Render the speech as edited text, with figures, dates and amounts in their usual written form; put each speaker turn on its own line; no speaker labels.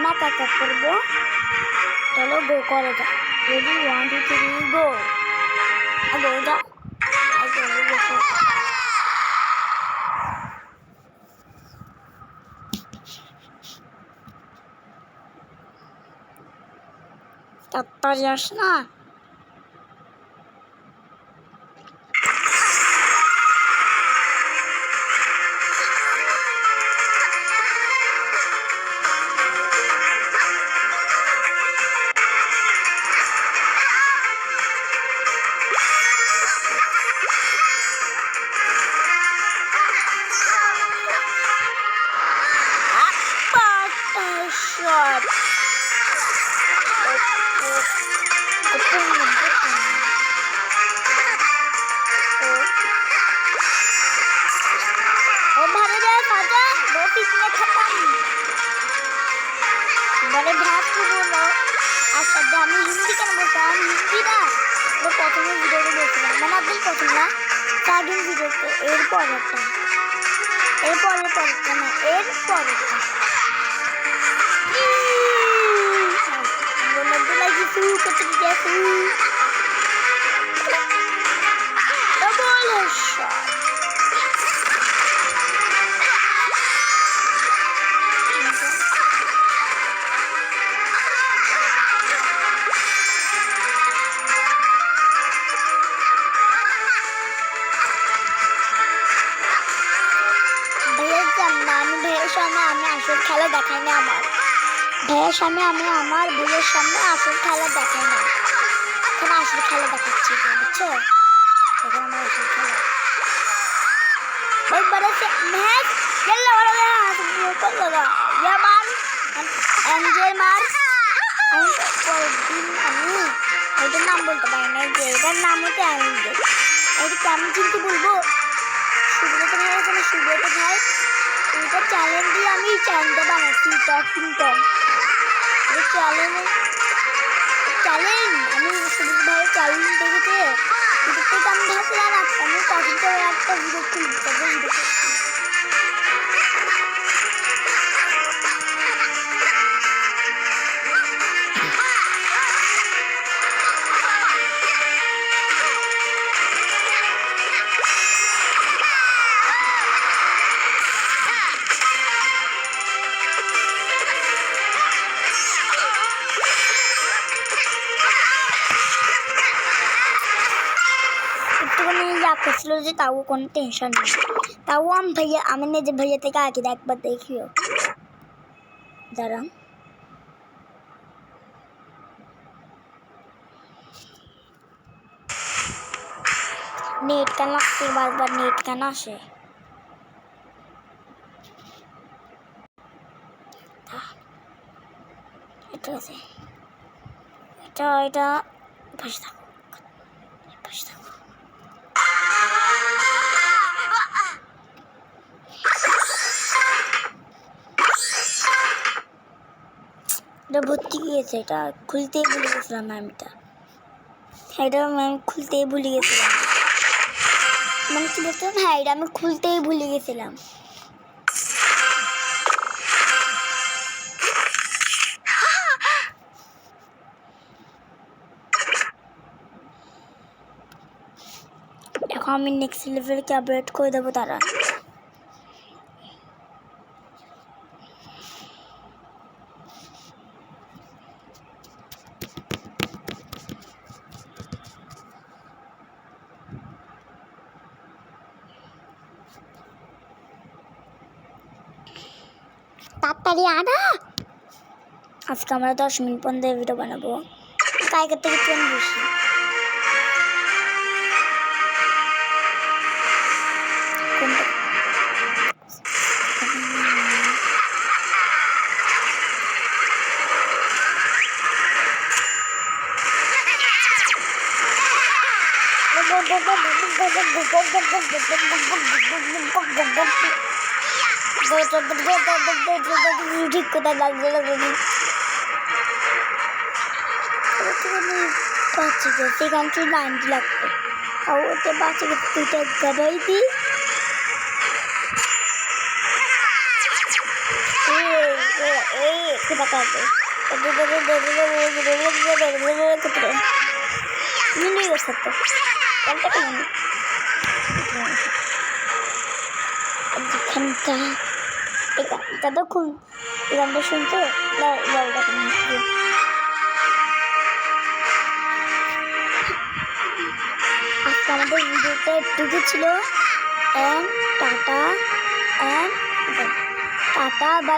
Map একা করবো। চলো গো করে যা। রেডি 1 2 3 গো। গো যা। তাড়াতাড়ি আস না। আমি হিন্দি কেন বলতাম? হিন্দি না, প্রথমে ভিডিওটা দেখছিলাম, মানে একদম প্রথম না, স্টার্টিং ভিডিওতে। এরপরেরটা না, এরপরেরটা শুরু করতে গেছি। আমি আসল খেলা দেখাই না। আমার ভাইয়ের সামনে আমি আমার ভাইয়ের সামনে আসল খেলা দেখাই না। এখন আসল খেলা দেখাচ্ছি, বুঝছো? এখন আমার আসল খেলা बहुत बड़े से मैच खेलने वाला है। कर लगा ये मार एंजल मार। আমি এটার নাম বলতে পারি না, যে এটার নাম হচ্ছে এঞ্জেল। এটা কেমন চিনতে বলবো? সুব্রত ভাই আছে না, সুব্রত ভাই, এটা চ্যালেঞ্জ দিয়ে আমি চ্যানেলটা বানাচ্ছি, টকিং টম। এই চ্যালেঞ্জ আমি সুব্রত ভাইয়ের চ্যালেঞ্জ দেখেছে, দেখতে আমি ভাবছিলাম আমি টকিং টমের একটা ভিডিও খুলতে ভিডিও করছি। করছিল যে তাও কোনো টেনশন নেই, তাও আমি নিজে ভাইয়া থেকে আগে একবার দেখিও। দাঁড়া নেট কেন আসছে বারবার? নেট কেন আসে? এটা বসে থাকো, বসে থাকো। এটা ভর্তি গিয়েছে, এটা খুলতেই ভুলে গেছিলাম ম্যামটা। এটা ম্যাম খুলতেই ভুলে গেছিলাম, মানে কি বলছিলাম? হ্যাঁ, এটা আমি খুলতেই ভুলে গেছিলাম। এখন আমি নেক্সট লেভেলকে আপডেট করে দেবো। তারা তাড়াতাড়ি আনা। আজকে আমরা 10 মিনিট পর্যন্ত ভিডিও বানাবো, কালকের থেকে ট্রেন বেশি। ঠিক কোথায় লাগবে বাচ্চাকে সেখান থেকে 90 লাগবে, আর ওতে বাচ্চাকে 2টা গাবাই দিই। এই kita kato. Ini juga satu. Kanta kan ini. Kanta. ততক্ষণ গানটা শুনতে আজকে আমাদের ভিডিওটা একটুকু ছিল। Tata bye.